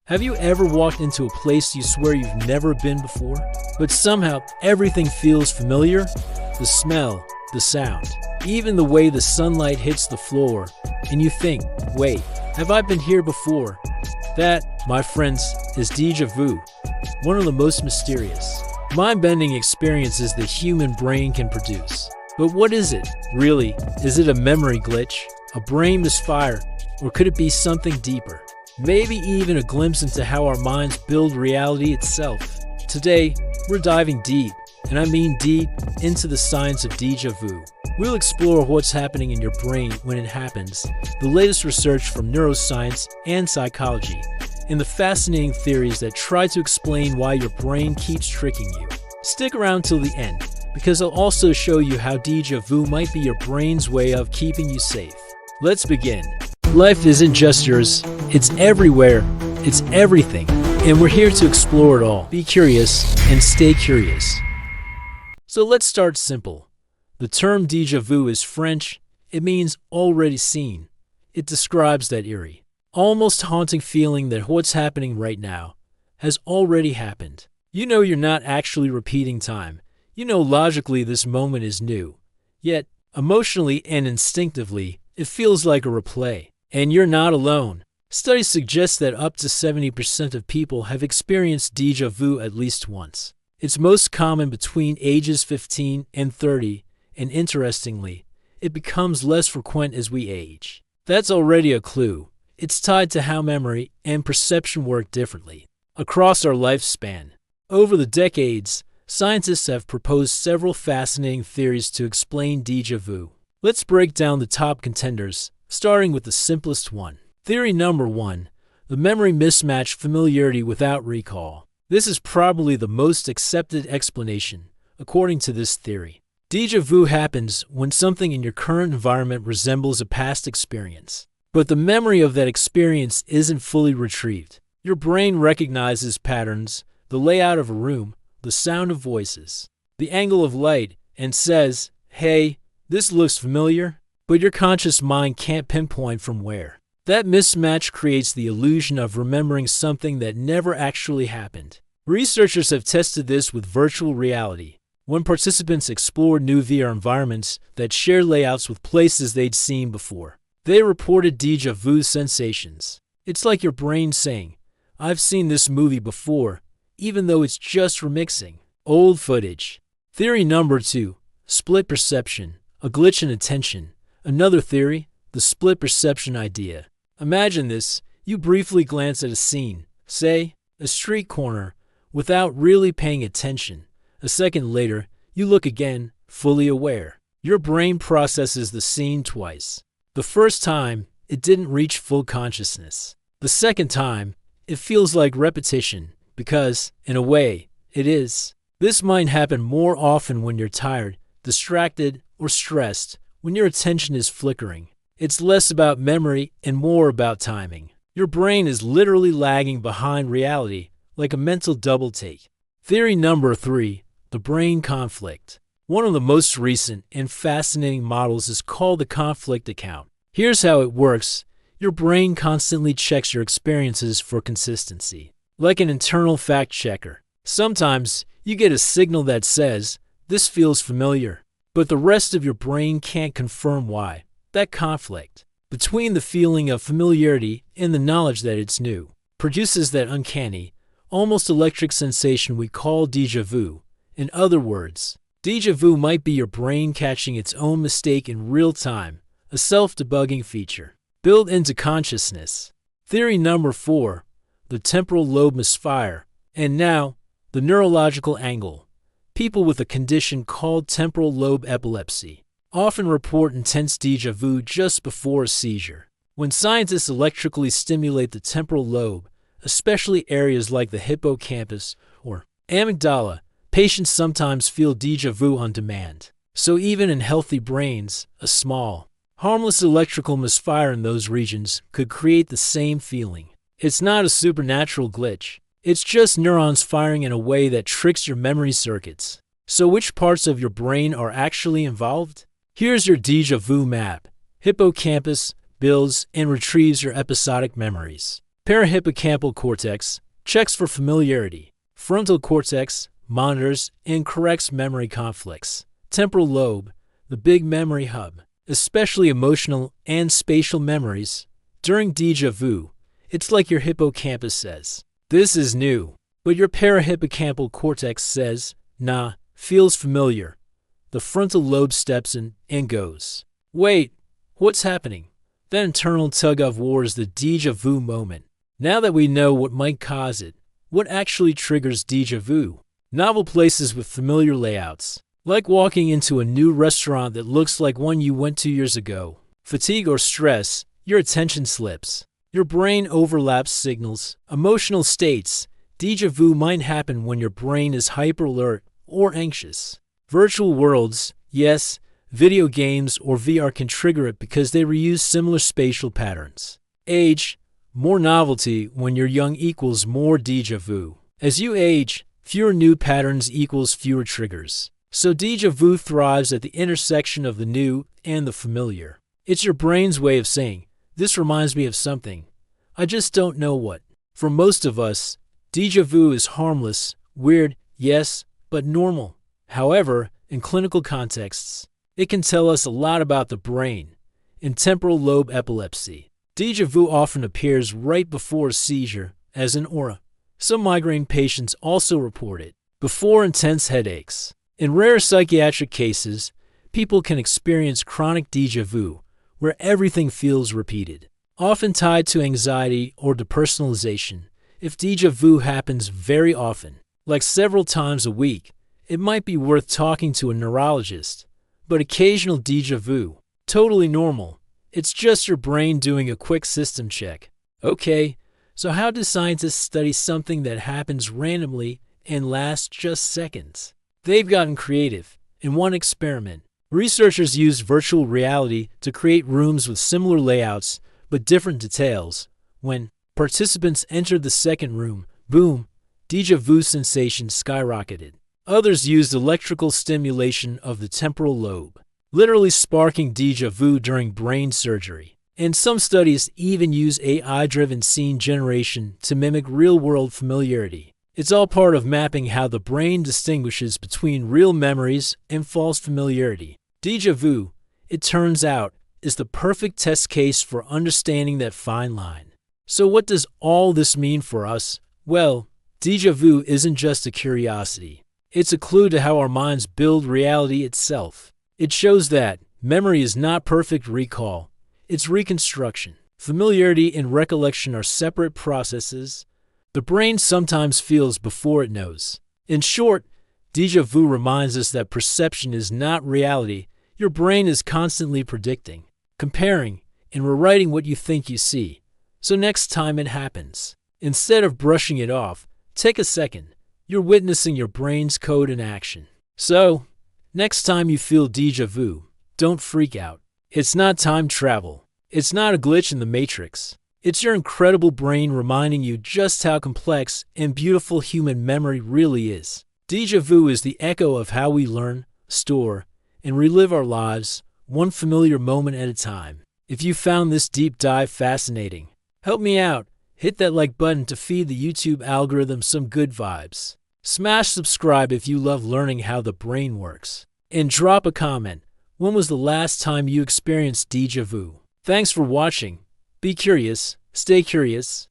Have you ever walked into a place you swear you've never been before, but somehow everything feels familiar? The smell, the sound, even the way the sunlight hits the floor, and you think, wait, have I been here before? That, my friends, is déjà vu, one of the most mysterious, mind-bending experiences the human brain can produce. But what is it, really? Is it a memory glitch, a brain misfire, or could it be something deeper? Maybe even a glimpse into how our minds build reality itself. Today, we're diving deep, and I mean deep, into the science of déjà vu. We'll explore what's happening in your brain when it happens, the latest research from neuroscience and psychology, and the fascinating theories that try to explain why your brain keeps tricking you. Stick around till the end, because I'll also show you how déjà vu might be your brain's way of keeping you safe. Let's begin. Life isn't just yours, it's everywhere, it's everything, and we're here to explore it all. Be curious and stay curious. So let's start simple. The term déjà vu is French. It means already seen. It describes that eerie, almost haunting feeling that what's happening right now has already happened. You know you're not actually repeating time. You know logically this moment is new. Yet, emotionally and instinctively, it feels like a replay. And you're not alone. Studies suggest that up to 70% of people have experienced déjà vu at least once. It's most common between ages 15 and 30, and interestingly, it becomes less frequent as we age. That's already a clue. It's tied to how memory and perception work differently across our lifespan. Over the decades, scientists have proposed several fascinating theories to explain déjà vu. Let's break down the top contenders, starting with the simplest one. Theory number 1, the memory mismatch familiarity without recall. This is probably the most accepted explanation, according to this theory. Déjà vu happens when something in your current environment resembles a past experience, but the memory of that experience isn't fully retrieved. Your brain recognizes patterns, the layout of a room, the sound of voices, the angle of light, and says, hey, this looks familiar, but your conscious mind can't pinpoint from where. That mismatch creates the illusion of remembering something that never actually happened. Researchers have tested this with virtual reality, when participants explored new VR environments that shared layouts with places they'd seen before. They reported déjà vu sensations. It's like your brain saying, I've seen this movie before, even though it's just remixing old footage. Theory number 2, split perception, a glitch in attention. Another theory, the split perception idea. Imagine this, you briefly glance at a scene, say, a street corner, without really paying attention. A second later, you look again, fully aware. Your brain processes the scene twice. The first time, it didn't reach full consciousness. The second time, it feels like repetition, because, in a way, it is. This might happen more often when you're tired, distracted, or stressed, when your attention is flickering. It's less about memory and more about timing. Your brain is literally lagging behind reality, like a mental double take. Theory number 3, the brain conflict. One of the most recent and fascinating models is called the conflict account. Here's how it works. Your brain constantly checks your experiences for consistency, like an internal fact checker. Sometimes you get a signal that says, this feels familiar, but the rest of your brain can't confirm why. That conflict between the feeling of familiarity and the knowledge that it's new produces that uncanny, almost electric sensation we call déjà vu. In other words, déjà vu might be your brain catching its own mistake in real time, a self-debugging feature built into consciousness. Theory number 4, the temporal lobe misfire. And now, the neurological angle. People with a condition called temporal lobe epilepsy often report intense déjà vu just before a seizure. When scientists electrically stimulate the temporal lobe, especially areas like the hippocampus or amygdala, patients sometimes feel déjà vu on demand. So even in healthy brains, a small, harmless electrical misfire in those regions could create the same feeling. It's not a supernatural glitch. It's just neurons firing in a way that tricks your memory circuits. So which parts of your brain are actually involved? Here's your déjà vu map. Hippocampus builds and retrieves your episodic memories. Parahippocampal cortex checks for familiarity. Frontal cortex monitors and corrects memory conflicts. Temporal lobe, the big memory hub, especially emotional and spatial memories. During déjà vu, it's like your hippocampus says, "This is new," but your parahippocampal cortex says, "Nah, feels familiar." The frontal lobe steps in and goes, "Wait, what's happening?" That internal tug-of-war is the déjà vu moment. Now that we know what might cause it, what actually triggers déjà vu? Novel places with familiar layouts, like walking into a new restaurant that looks like one you went to years ago. Fatigue or stress, your attention slips. Your brain overlaps signals. Emotional states, déjà vu might happen when your brain is hyper-alert or anxious. Virtual worlds, yes, video games or VR can trigger it because they reuse similar spatial patterns. Age, more novelty when you're young equals more déjà vu. As you age, fewer new patterns equals fewer triggers. So déjà vu thrives at the intersection of the new and the familiar. It's your brain's way of saying, "This reminds me of something. I just don't know what." For most of us, déjà vu is harmless, weird, yes, but normal. However, in clinical contexts, it can tell us a lot about the brain. In temporal lobe epilepsy, déjà vu often appears right before a seizure, as an aura. Some migraine patients also report it before intense headaches. In rare psychiatric cases, people can experience chronic déjà vu, where everything feels repeated, often tied to anxiety or depersonalization. If déjà vu happens very often, like several times a week, it might be worth talking to a neurologist. But occasional déjà vu, totally normal. It's just your brain doing a quick system check. Okay, so how do scientists study something that happens randomly and lasts just seconds? They've gotten creative. In one experiment, researchers used virtual reality to create rooms with similar layouts but different details. When participants entered the second room, boom, déjà vu sensation skyrocketed. Others used electrical stimulation of the temporal lobe, literally sparking déjà vu during brain surgery. And some studies even use AI-driven scene generation to mimic real-world familiarity. It's all part of mapping how the brain distinguishes between real memories and false familiarity. Déjà vu, it turns out, is the perfect test case for understanding that fine line. So what does all this mean for us? Well, déjà vu isn't just a curiosity. It's a clue to how our minds build reality itself. It shows that memory is not perfect recall. It's reconstruction. Familiarity and recollection are separate processes. The brain sometimes feels before it knows. In short, déjà vu reminds us that perception is not reality. Your brain is constantly predicting, comparing, and rewriting what you think you see. So next time it happens, instead of brushing it off, take a second. You're witnessing your brain's code in action. So, next time you feel déjà vu, don't freak out. It's not time travel. It's not a glitch in the matrix. It's your incredible brain reminding you just how complex and beautiful human memory really is. Déjà vu is the echo of how we learn, store, and relive our lives, one familiar moment at a time. If you found this deep dive fascinating, help me out. Hit that like button to feed the YouTube algorithm some good vibes. Smash subscribe if you love learning how the brain works. And drop a comment. When was the last time you experienced déjà vu? Thanks for watching. Be curious, stay curious.